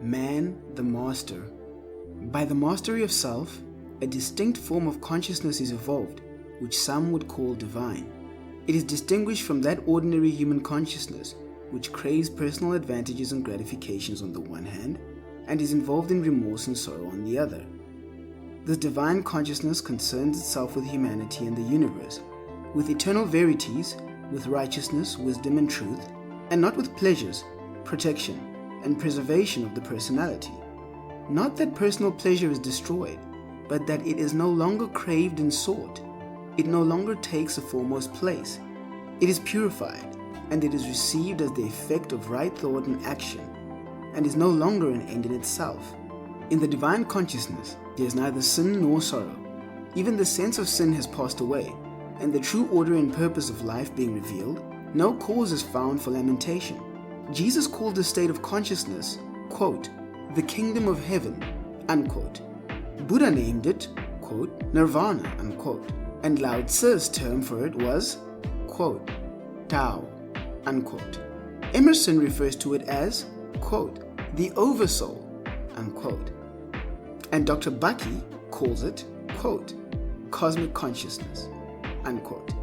Man, the master. By the mastery of self, a distinct form of consciousness is evolved, which some would call divine. It is distinguished from that ordinary human consciousness, which craves personal advantages and gratifications on the one hand, and is involved in remorse and sorrow on the other. This divine consciousness concerns itself with humanity and the universe, with eternal verities, with righteousness, wisdom, and truth, and not with pleasures, protection, and preservation of the personality. Not that personal pleasure is destroyed, but that it is no longer craved and sought. It no longer takes a foremost place. It is purified, and it is received as the effect of right thought and action, and is no longer an end in itself. In the divine consciousness, there is neither sin nor sorrow. Even the sense of sin has passed away, and the true order and purpose of life being revealed, no cause is found for lamentation. Jesus called this state of consciousness, quote, the kingdom of heaven, unquote. Buddha named it, quote, nirvana, unquote. And Lao Tzu's term for it was, quote, Tao, unquote. Emerson refers to it as, quote, the oversoul, unquote. And Dr. Bucky calls it, quote, cosmic consciousness, unquote,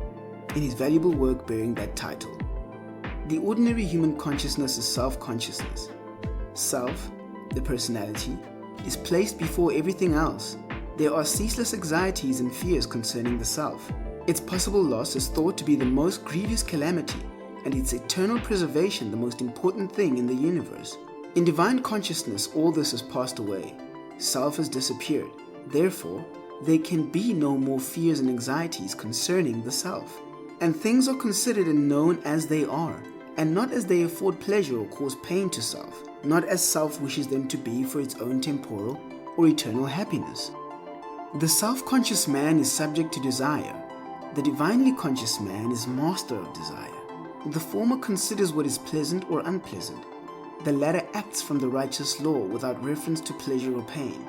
in his valuable work bearing that title. The ordinary human consciousness is self-consciousness. Self, the personality, is placed before everything else. There are ceaseless anxieties and fears concerning the self. Its possible loss is thought to be the most grievous calamity, and its eternal preservation the most important thing in the universe. In divine consciousness, all this has passed away. Self has disappeared. Therefore, there can be no more fears and anxieties concerning the self. And things are considered and known as they are, and not as they afford pleasure or cause pain to self, not as self wishes them to be for its own temporal or eternal happiness. The self-conscious man is subject to desire. The divinely conscious man is master of desire. The former considers what is pleasant or unpleasant. The latter acts from the righteous law without reference to pleasure or pain.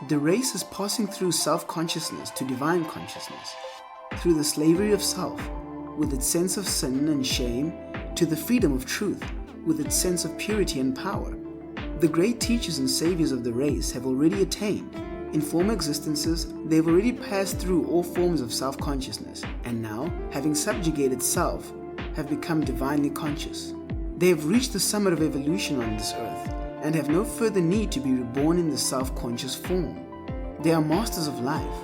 The race is passing through self-consciousness to divine consciousness, through the slavery of self, with its sense of sin and shame, to the freedom of truth, with its sense of purity and power. The great teachers and saviors of the race have already attained. In former existences, they have already passed through all forms of self-consciousness, and now, having subjugated self, have become divinely conscious. They have reached the summit of evolution on this earth, and have no further need to be reborn in the self-conscious form. They are masters of life.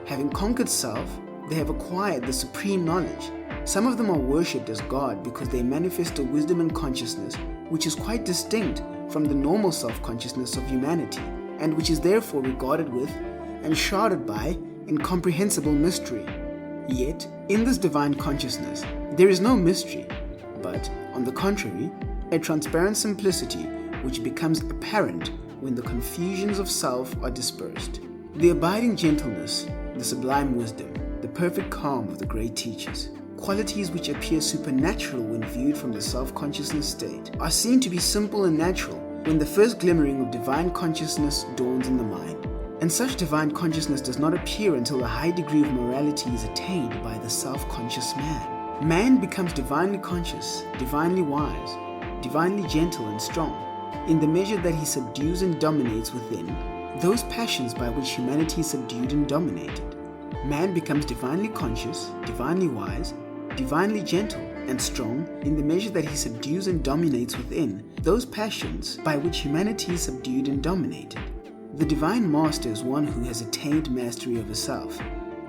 Having conquered self, they have acquired the supreme knowledge. Some of them are worshipped as God because they manifest a wisdom and consciousness which is quite distinct from the normal self-consciousness of humanity, and which is therefore regarded with and shrouded by incomprehensible mystery. Yet, in this divine consciousness, there is no mystery, but, on the contrary, a transparent simplicity which becomes apparent when the confusions of self are dispersed. The abiding gentleness, the sublime wisdom, the perfect calm of the great teachers, qualities which appear supernatural when viewed from the self-consciousness state, are seen to be simple and natural when the first glimmering of divine consciousness dawns in the mind. And such divine consciousness does not appear until a high degree of morality is attained by the self-conscious man. Man becomes divinely conscious, divinely wise, divinely gentle and strong, in the measure that he subdues and dominates within those passions by which humanity is subdued and dominated. Man becomes divinely conscious, divinely wise, divinely gentle and strong in the measure that he subdues and dominates within those passions by which humanity is subdued and dominated. The divine master is one who has attained mastery over self.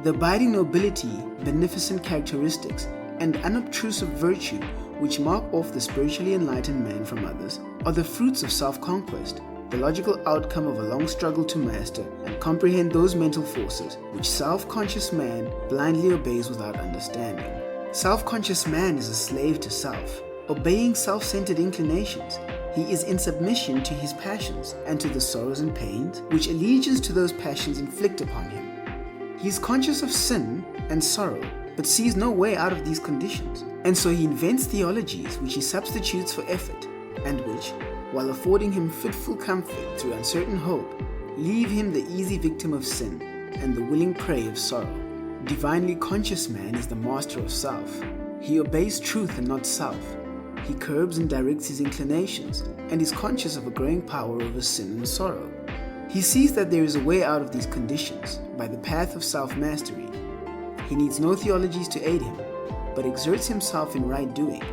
The abiding nobility, beneficent characteristics, and unobtrusive virtue which mark off the spiritually enlightened man from others are the fruits of self-conquest, the logical outcome of a long struggle to master and comprehend those mental forces which self-conscious man blindly obeys without understanding. Self-conscious man is a slave to self, obeying self-centered inclinations. He is in submission to his passions and to the sorrows and pains which allegiance to those passions inflict upon him. He is conscious of sin and sorrow, but sees no way out of these conditions, and so he invents theologies which he substitutes for effort, and which, while affording him fitful comfort through uncertain hope, leave him the easy victim of sin and the willing prey of sorrow. Divinely conscious man is the master of self. He obeys truth and not self. He curbs and directs his inclinations and is conscious of a growing power over sin and sorrow. He sees that there is a way out of these conditions by the path of self-mastery. He needs no theologies to aid him, but exerts himself in right doing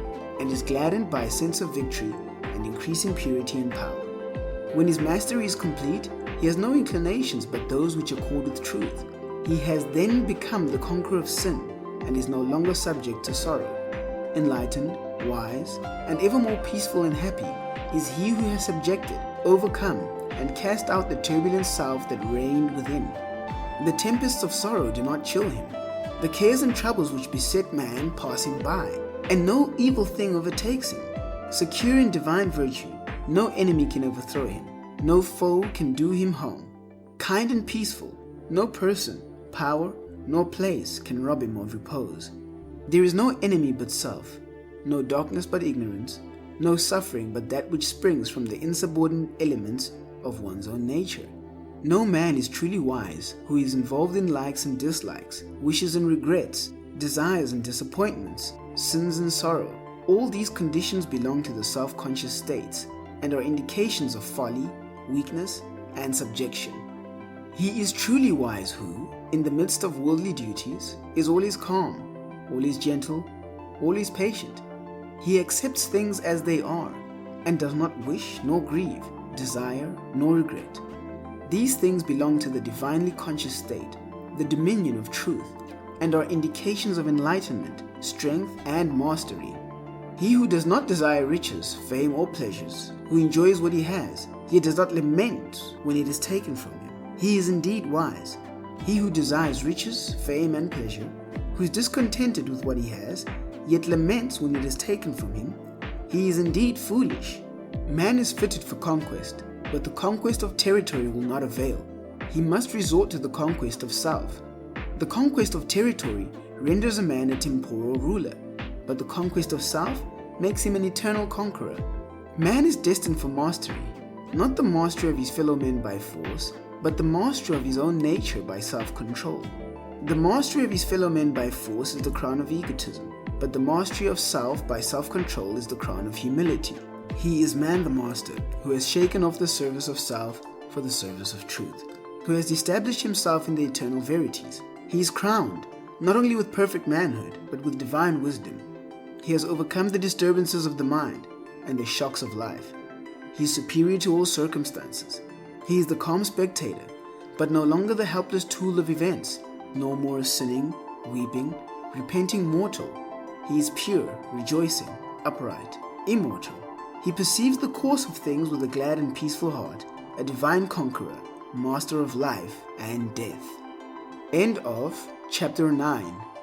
and is gladdened by a sense of victory and increasing purity and power. When his mastery is complete, he has no inclinations but those which accord with truth. He has then become the conqueror of sin and is no longer subject to sorrow. Enlightened, wise, and ever more peaceful and happy is he who has subjected, overcome, and cast out the turbulent self that reigned within. The tempests of sorrow do not chill him, the cares and troubles which beset man pass him by, and no evil thing overtakes him. Secure in divine virtue, no enemy can overthrow him, no foe can do him harm. Kind and peaceful, no person, power, nor place can rob him of repose. There is no enemy but self, no darkness but ignorance, no suffering but that which springs from the insubordinate elements of one's own nature. No man is truly wise who is involved in likes and dislikes, wishes and regrets, desires and disappointments, sins and sorrow. All these conditions belong to the self-conscious states and are indications of folly, weakness, and subjection. He is truly wise who, in the midst of worldly duties, is always calm, always gentle, always patient. He accepts things as they are and does not wish nor grieve, desire nor regret. These things belong to the divinely conscious state, the dominion of truth, and are indications of enlightenment, strength, and mastery. He who does not desire riches, fame, or pleasures, who enjoys what he has, yet does not lament when it is taken from him, he is indeed wise. He who desires riches, fame, and pleasure, who is discontented with what he has, yet laments when it is taken from him, he is indeed foolish. Man is fitted for conquest, but the conquest of territory will not avail. He must resort to the conquest of self. The conquest of territory renders a man a temporal ruler, but the conquest of self makes him an eternal conqueror. Man is destined for mastery, not the mastery of his fellow men by force, but the mastery of his own nature by self-control. The mastery of his fellow men by force is the crown of egotism, but the mastery of self by self-control is the crown of humility. He is man the master, who has shaken off the service of self for the service of truth, who has established himself in the eternal verities. He is crowned, not only with perfect manhood, but with divine wisdom. He has overcome the disturbances of the mind and the shocks of life. He is superior to all circumstances. He is the calm spectator, but no longer the helpless tool of events, no more a sinning, weeping, repenting mortal. He is pure, rejoicing, upright, immortal. He perceives the course of things with a glad and peaceful heart, a divine conqueror, master of life and death. End of Chapter 9.